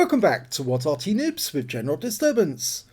Welcome back to What Arty Noobs with General Disturbance.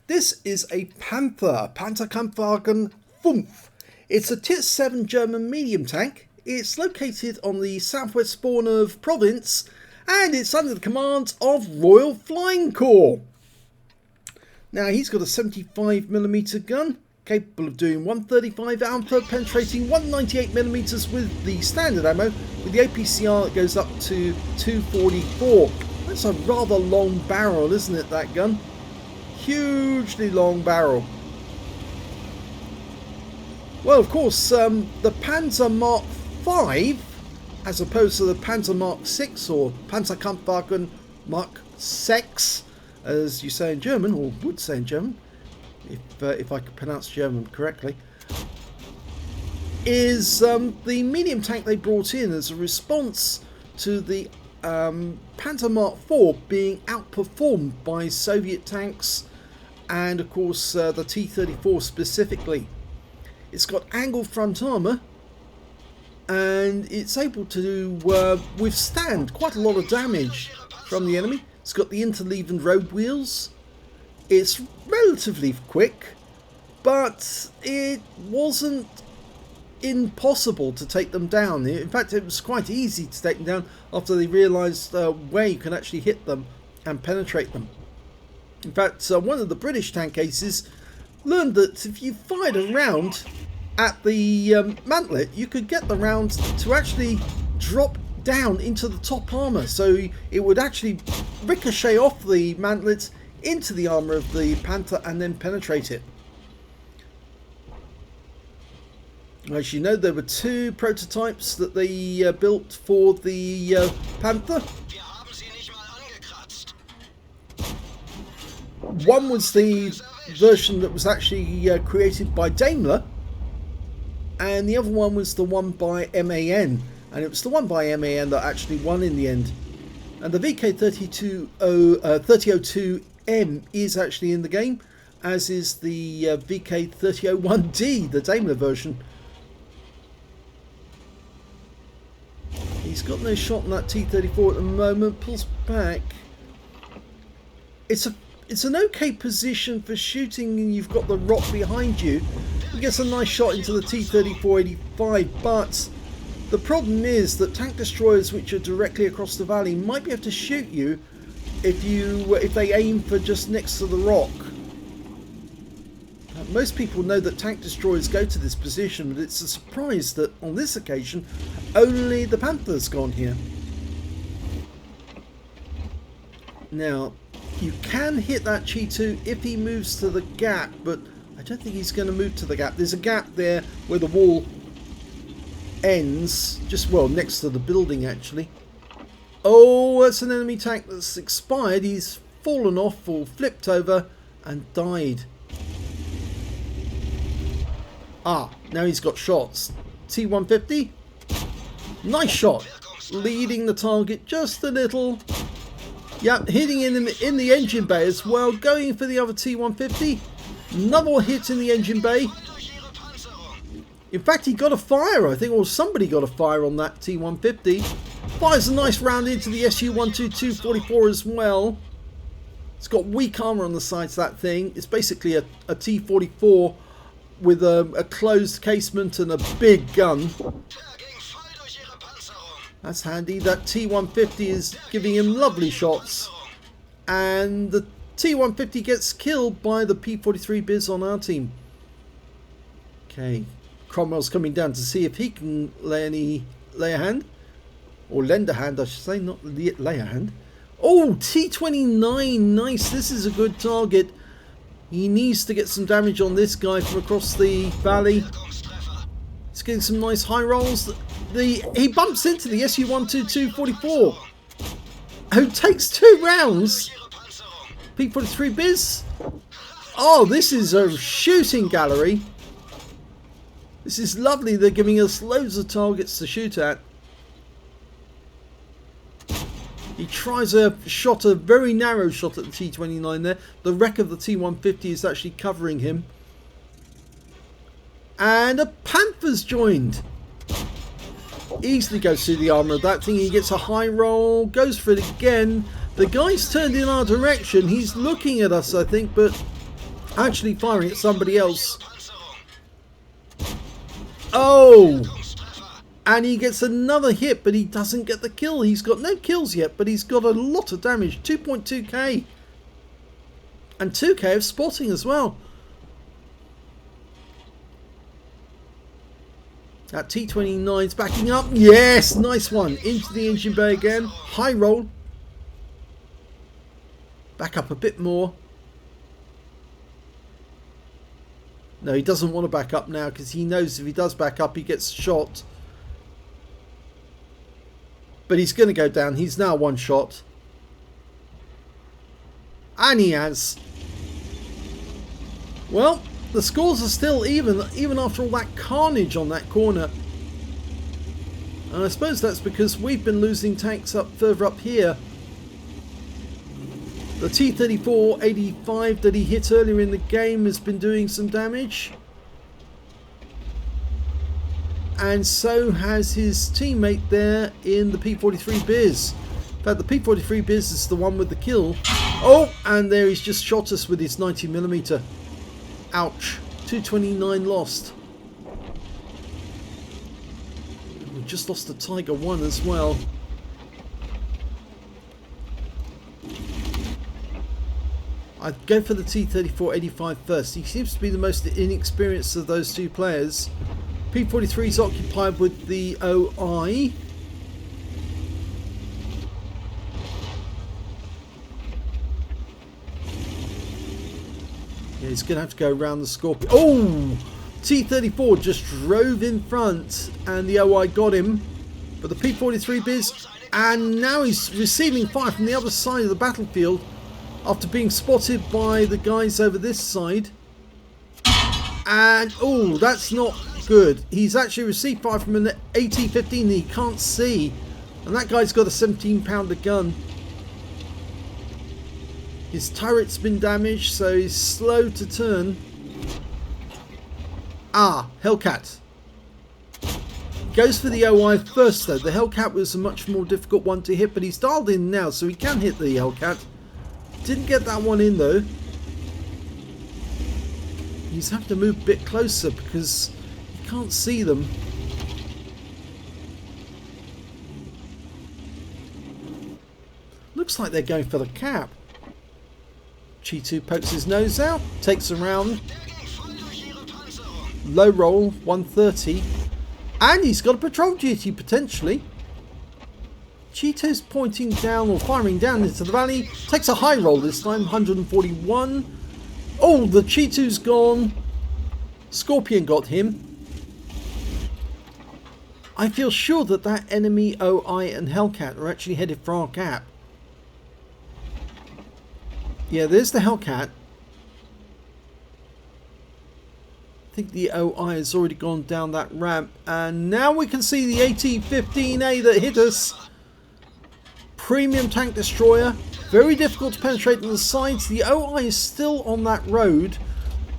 This is a Panther, Panzerkampfwagen 5. It's a Tier 7 German medium tank. It's located on the southwest spawn of Province, and it's under the command of Royal Flying Corps. Now he's got a 75mm gun, capable of doing 135 alpha, penetrating 198mm with the standard ammo. With the APCR it goes up to 244. That's a rather long barrel, isn't it, that gun? Hugely long barrel. Well, of course, the Panzer Mark V, as opposed to the Panzer Mark VI or Panzerkampfwagen Mark 6, as you say in German, or would say in German, if I could pronounce German correctly, is the medium tank they brought in as a response to the Panzer Mark IV being outperformed by Soviet tanks and of course the T-34 specifically. It's got angled front armour and it's able to withstand quite a lot of damage from the enemy. It's got the interleavened road wheels. It's relatively quick, but it wasn't impossible to take them down. In fact, it was quite easy to take them down after they realised where you can actually hit them and penetrate them. In fact, one of the British tank aces learned that if you fired a round at the mantlet, you could get the round to actually drop down into the top armour, so it would actually ricochet off the mantlets into the armour of the Panther and then penetrate it. As you know, there were two prototypes that they built for the Panther. One was the version that was actually created by Daimler, and the other one was the one by MAN, and it was the one by MAN that actually won in the end. And the VK3002M is actually in the game, as is the VK3001D, the Daimler version. He's got no shot on that T-34 at the moment, pulls back. It's an okay position for shooting, and you've got the rock behind you. He gets a nice shot into the T-34-85, but the problem is that tank destroyers which are directly across the valley might be able to shoot you if they aim for just next to the rock. Most people know that tank destroyers go to this position, but it's a surprise that on this occasion only the Panther's gone here. Now, you can hit that Chi-2 if he moves to the gap, but I don't think he's going to move to the gap. There's a gap there where the wall ends, just well next to the building actually. Oh, that's an enemy tank that's expired. He's fallen off or flipped over and died. Ah, now he's got shots. T-150. Nice shot. Leading the target just a little. Yep, hitting in the engine bay as well. Going for the other T-150. Another hit in the engine bay. In fact, he got a fire, I think, or somebody got a fire on that T-150. Fires a nice round into the Su-122-44 as well. It's got weak armour on the sides of that thing. It's basically a T-44 with a closed casement and a big gun. That's handy. That T-150 is giving him lovely shots, and the T-150 gets killed by the P-43 Biz on our team. Okay, Cromwell's coming down to see if he can lay a hand, or lend a hand I should say, not lay a hand. Oh, T-29, nice. This is a good target. He needs to get some damage on this guy from across the valley. He's getting some nice high rolls. He bumps into the Su-122-44, who takes 2 rounds. P-43 Biz. Oh, this is a shooting gallery. This is lovely. They're giving us loads of targets to shoot at. He tries a very narrow shot at the T-29 there. The wreck of the T-150 is actually covering him. And a Panther's joined. Easily goes through the armour of that thing. He gets a high roll, goes for it again. The guy's turned in our direction. He's looking at us, I think, but actually firing at somebody else. Oh! And he gets another hit, but he doesn't get the kill. He's got no kills yet, but he's got a lot of damage. 2.2k. And 2k of spotting as well. That T-29's backing up. Yes! Nice one. Into the engine bay again. High roll. Back up a bit more. No, he doesn't want to back up now because he knows if he does back up, he gets shot. But he's going to go down. He's now one shot. And he has. Well, the scores are still even after all that carnage on that corner. And I suppose that's because we've been losing tanks up further up here. The T-34-85 that he hit earlier in the game has been doing some damage. And so has his teammate there in the P-43 Biz. In fact, the P-43 Biz is the one with the kill. Oh, and there he's just shot us with his 90mm. Ouch. 229 lost. We just lost the Tiger 1 as well. I'd go for the T-34-85 first. He seems to be the most inexperienced of those two players. P-43 is occupied with the OI. Yeah, he's going to have to go around the Scorpion. Oh! T-34 just drove in front and the OI got him. But the P-43 Biz, and now he's receiving fire from the other side of the battlefield after being spotted by the guys over this side. And, oh, that's not good. He's actually received fire from an AT-15 that he can't see. And that guy's got a 17-pounder gun. His turret's been damaged, so he's slow to turn. Ah, Hellcat. Goes for the OI first though. The Hellcat was a much more difficult one to hit, but he's dialed in now, so he can hit the Hellcat. Didn't get that one in though. He's having to move a bit closer because he can't see them. Looks like they're going for the cap. Chi-2 pokes his nose out, takes a round. Low roll, 130. And he's got a patrol duty potentially. Chi-2's pointing down or firing down into the valley. Takes a high roll this time, 141. Oh, the Chi-2's gone. Scorpion got him. I feel sure that that enemy OI and Hellcat are actually headed for our cap. Yeah, there's the Hellcat. I think the OI has already gone down that ramp. And now we can see the AT-15A that hit us. Premium tank destroyer. Very difficult to penetrate on the sides. The OI is still on that road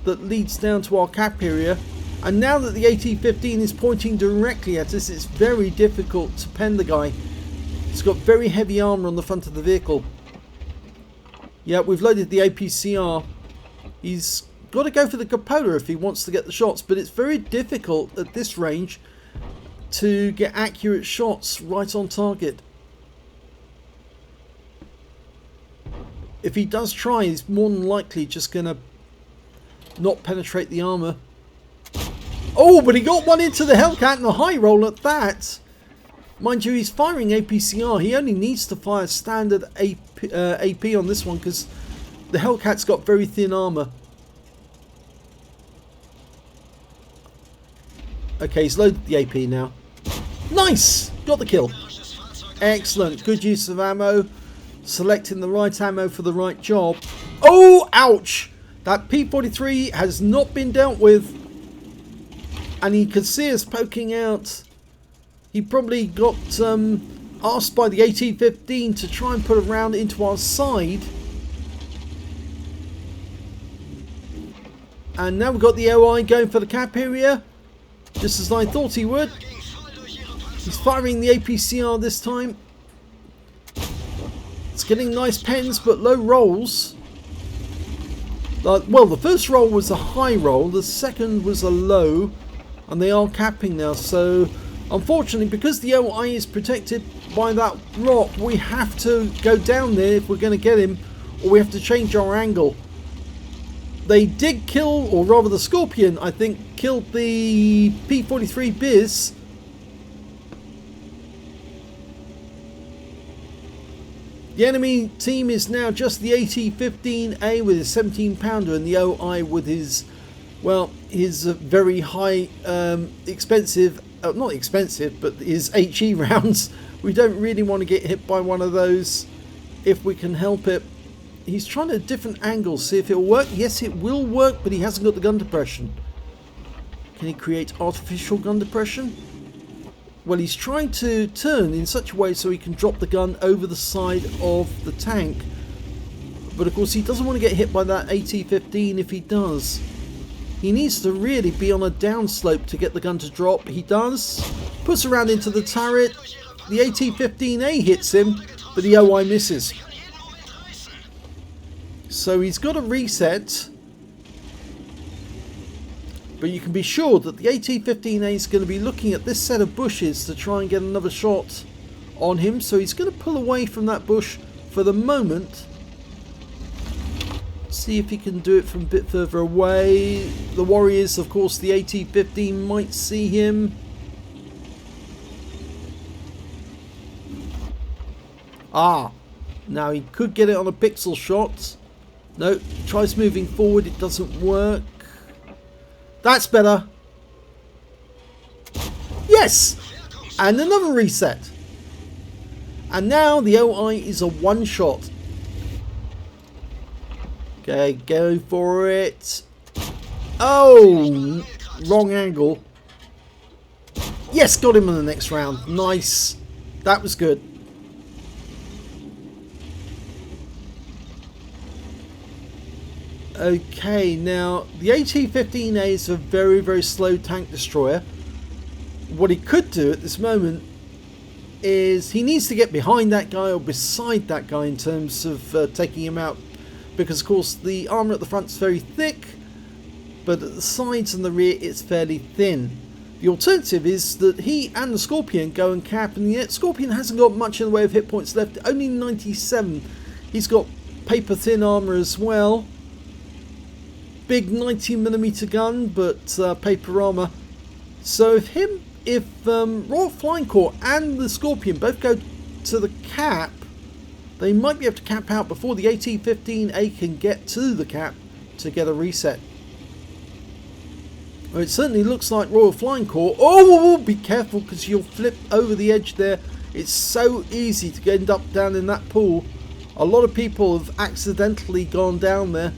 that leads down to our cap area. And now that the AT-15 is pointing directly at us, it's very difficult to pen the guy. He's got very heavy armor on the front of the vehicle. Yeah, we've loaded the APCR. He's got to go for the cupola if he wants to get the shots, but it's very difficult at this range to get accurate shots right on target. If he does try, he's more than likely just going to not penetrate the armor. Oh, but he got one into the Hellcat and a high roll at that. Mind you, he's firing APCR. He only needs to fire standard AP on this one because the Hellcat's got very thin armor. Okay, he's loaded the AP now. Nice! Got the kill. Excellent. Good use of ammo. Selecting the right ammo for the right job. Oh, ouch! That P-43 has not been dealt with. And he could see us poking out. He probably got asked by the AT-15 to try and put a round into our side. And now we've got the OI going for the cap area. Just as I thought he would. He's firing the APCR this time. It's getting nice pens, but low rolls. Well, the first roll was a high roll, the second was a low, and they are capping now. So, unfortunately, because the OI is protected by that rock, we have to go down there if we're going to get him, or we have to change our angle. They did kill, or rather the Scorpion, I think, killed the P-43 Biz. The enemy team is now just the AT-15A with his 17-pounder and the OI with his, well, his very high, expensive, not expensive, but his HE rounds. We don't really want to get hit by one of those if we can help it. He's trying a different angle, see if it'll work. Yes, it will work, but he hasn't got the gun depression. Can he create artificial gun depression? Well, he's trying to turn in such a way so he can drop the gun over the side of the tank. But of course he doesn't want to get hit by that AT-15 if he does. He needs to really be on a downslope to get the gun to drop. He does. Puts around into the turret. The AT-15A hits him, but the OI misses. So he's got a reset. But you can be sure that the AT-15A is going to be looking at this set of bushes to try and get another shot on him. So he's going to pull away from that bush for the moment. See if he can do it from a bit further away. The Warriors, of course, the AT-15 might see him. Ah, now he could get it on a pixel shot. No, tries moving forward, it doesn't work. That's better. Yes! And another reset. And now the OI is a one shot. Okay, go for it. Oh, wrong angle. Yes, got him in the next round. Nice. That was good. Okay, now the AT-15A is a very, very slow tank destroyer. What he could do at this moment is he needs to get behind that guy or beside that guy in terms of taking him out, because of course the armour at the front is very thick, but at the sides and the rear it's fairly thin. The alternative is that he and the Scorpion go and cap, and yet Scorpion hasn't got much in the way of hit points left, only 97. He's got paper thin armour as well. Big 90mm gun, but paper armour. So if RoyalFlyingCorps and the Scorpion both go to the cap, they might be able to cap out before the AT-15A can get to the cap to get a reset. Well, it certainly looks like RoyalFlyingCorps. Oh, be careful because you'll flip over the edge there. It's so easy to end up down in that pool. A lot of people have accidentally gone down there.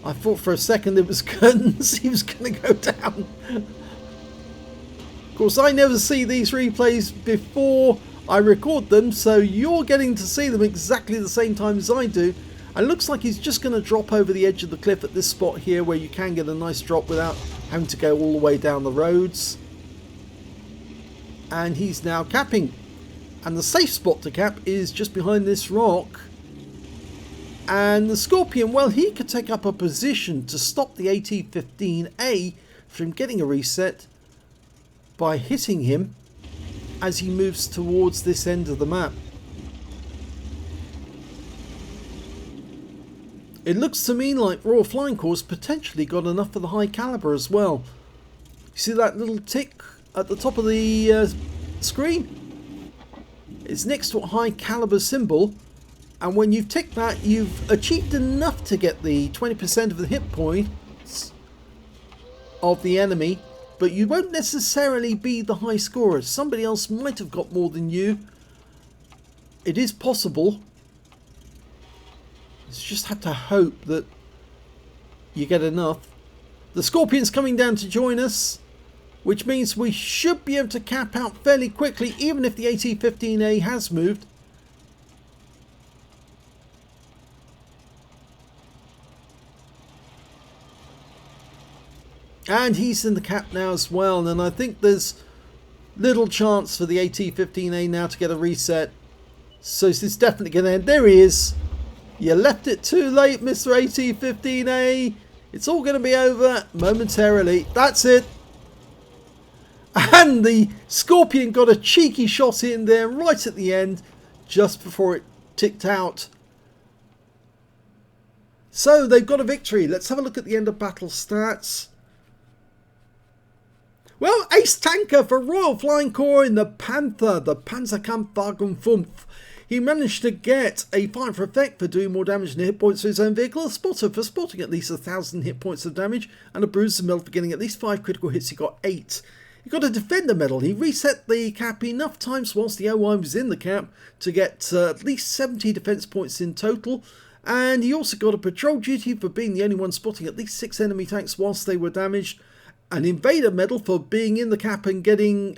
I thought for a second it was curtains, he was going to go down. Of course, I never see these replays before I record them, so you're getting to see them exactly the same time as I do. And it looks like he's just going to drop over the edge of the cliff at this spot here, where you can get a nice drop without having to go all the way down the roads. And he's now capping. And the safe spot to cap is just behind this rock. And the Scorpion, well, he could take up a position to stop the AT-15A from getting a reset by hitting him as he moves towards this end of the map. It looks to me like RoyalFlyingCorps potentially got enough for the high caliber as well. You see that little tick at the top of the screen? It's next to a high caliber symbol. And when you've ticked that, you've achieved enough to get the 20% of the hit points of the enemy, but you won't necessarily be the high scorer. Somebody else might have got more than you. It is possible. You just have to hope that you get enough. The Scorpion's coming down to join us, which means we should be able to cap out fairly quickly, even if the AT-15A has moved. And he's in the cap now as well, and I think there's little chance for the AT-15A now to get a reset. So this is definitely going to end. There he is. You left it too late, Mr. AT-15A. It's all going to be over momentarily. That's it. And the Scorpion got a cheeky shot in there right at the end, just before it ticked out. So they've got a victory. Let's have a look at the end of battle stats. Well, ace tanker for Royal Flying Corps in the Panther, the Panzerkampfwagen 5. He managed to get a fire for effect for doing more damage than hit points to his own vehicle, a spotter for spotting at least 1,000 hit points of damage, and a bruiser medal for getting at least 5 critical hits. He got 8. He got a defender medal. He reset the cap enough times whilst the OI was in the cap to get at least 70 defense points in total. And he also got a patrol duty for being the only one spotting at least 6 enemy tanks whilst they were damaged. An Invader medal for being in the cap and getting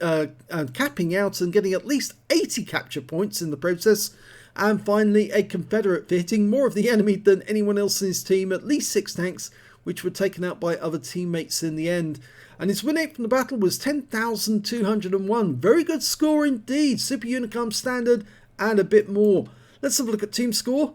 capping out and getting at least 80 capture points in the process. And finally, a Confederate for hitting more of the enemy than anyone else in his team, at least 6 tanks, which were taken out by other teammates in the end. And his win rate from the battle was 10,201. Very good score indeed. Super Unicum standard and a bit more. Let's have a look at team score.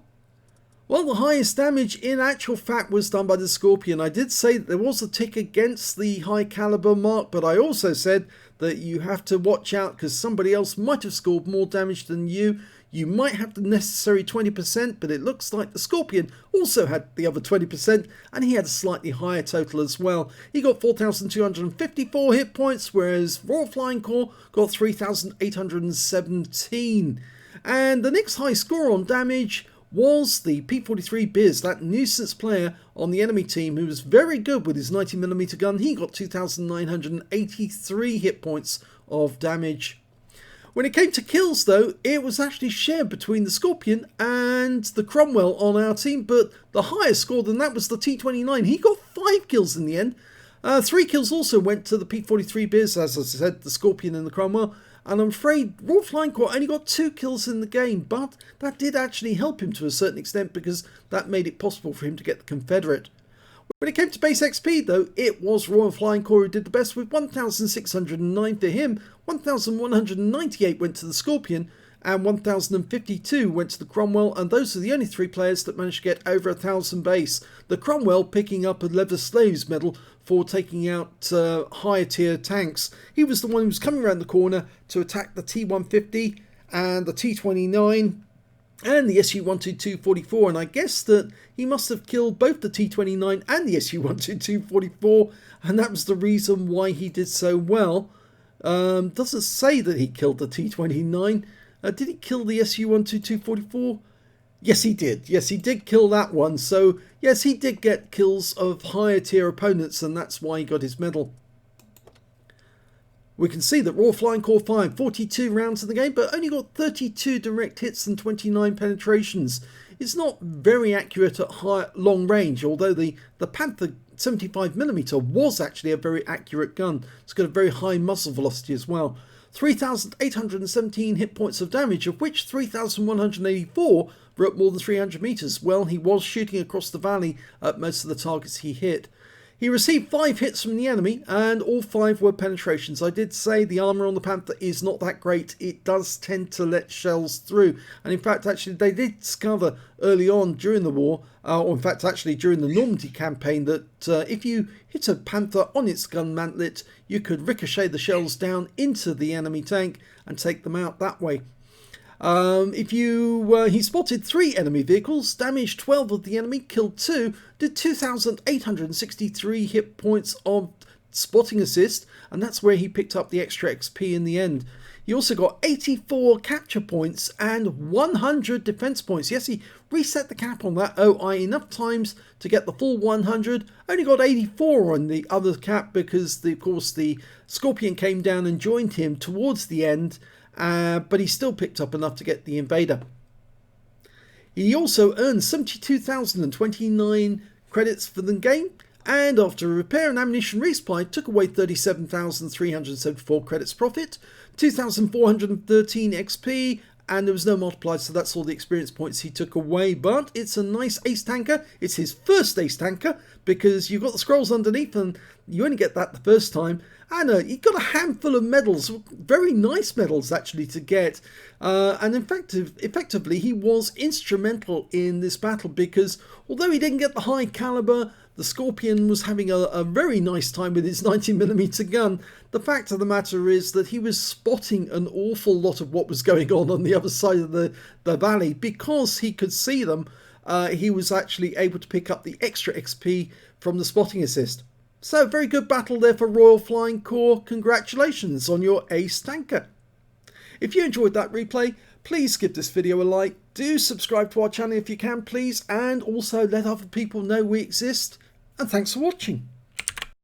Well, the highest damage in actual fact was done by the Scorpion. I did say that there was a tick against the high caliber mark, but I also said that you have to watch out because somebody else might have scored more damage than you. You might have the necessary 20%, but it looks like the Scorpion also had the other 20%, and he had a slightly higher total as well. He got 4,254 hit points, whereas Royal Flying Corps got 3,817. And the next high score on damage was the P43 Biz, that nuisance player on the enemy team who was very good with his 90mm gun. He got 2,983 hit points of damage. When it came to kills though, it was actually shared between the Scorpion and the Cromwell on our team, but the highest score than that was the T29. He got 5 kills in the end. 3 kills also went to the P43 Biz, as I said, the Scorpion and the Cromwell. And I'm afraid RoyalFlyingCorps only got 2 kills in the game, but that did actually help him to a certain extent because that made it possible for him to get the Confederate. When it came to base XP though, it was RoyalFlyingCorps who did the best with 1,609 for him, 1,198 went to the Scorpion, and 1,052 went to the Cromwell, and those are the only 3 players that managed to get over 1,000 base. The Cromwell picking up a Leather Slaves medal for taking out higher tier tanks. He was the one who was coming around the corner to attack the T150 and the T29 and the SU-122-44, and I guess that he must have killed both the T29 and the SU-122-44, and that was the reason why he did so well. Doesn't say that he killed the T29. Did he kill the SU-122-44? Yes, he did. Yes, he did kill that one. So, yes, he did get kills of higher tier opponents, and that's why he got his medal. We can see that Royal Flying Corps fired 42 rounds in the game, but only got 32 direct hits and 29 penetrations. It's not very accurate at long range, although the Panther 75mm was actually a very accurate gun. It's got a very high muzzle velocity as well. 3,817 hit points of damage, of which 3,184 were at more than 300 meters. Well, he was shooting across the valley at most of the targets he hit. He received 5 hits from the enemy, and all 5 were penetrations. I did say the armour on the Panther is not that great. It does tend to let shells through. And in fact, actually, they did discover early on during the war, or in fact, actually during the Normandy campaign, that if you hit a Panther on its gun mantlet, you could ricochet the shells down into the enemy tank and take them out that way. He spotted 3 enemy vehicles, damaged 12 of the enemy, killed 2, did 2,863 hit points of spotting assist, and that's where he picked up the extra XP in the end. He also got 84 capture points and 100 defense points. Yes, he reset the cap on that OI enough times to get the full 100. Only got 84 on the other cap because, of course, the Scorpion came down and joined him towards the end. But he still picked up enough to get the Invader. He also earned 72,029 credits for the game, and after a repair and ammunition resupply, took away 37,374 credits profit, 2,413 XP, and there was no multiplier, so that's all the experience points he took away. But it's a nice ace tanker. It's his first ace tanker because you've got the scrolls underneath and you only get that the first time, And he got a handful of medals, very nice medals actually to get. And effectively, he was instrumental in this battle because although he didn't get the high caliber, the Scorpion was having a very nice time with his 90mm gun. The fact of the matter is that he was spotting an awful lot of what was going on the other side of the valley. Because he could see them, he was actually able to pick up the extra XP from the spotting assist. So, very good battle there for Royal Flying Corps. Congratulations on your ace tanker. If you enjoyed that replay, please give this video a like. Do subscribe to our channel if you can, please. And also let other people know we exist. And thanks for watching.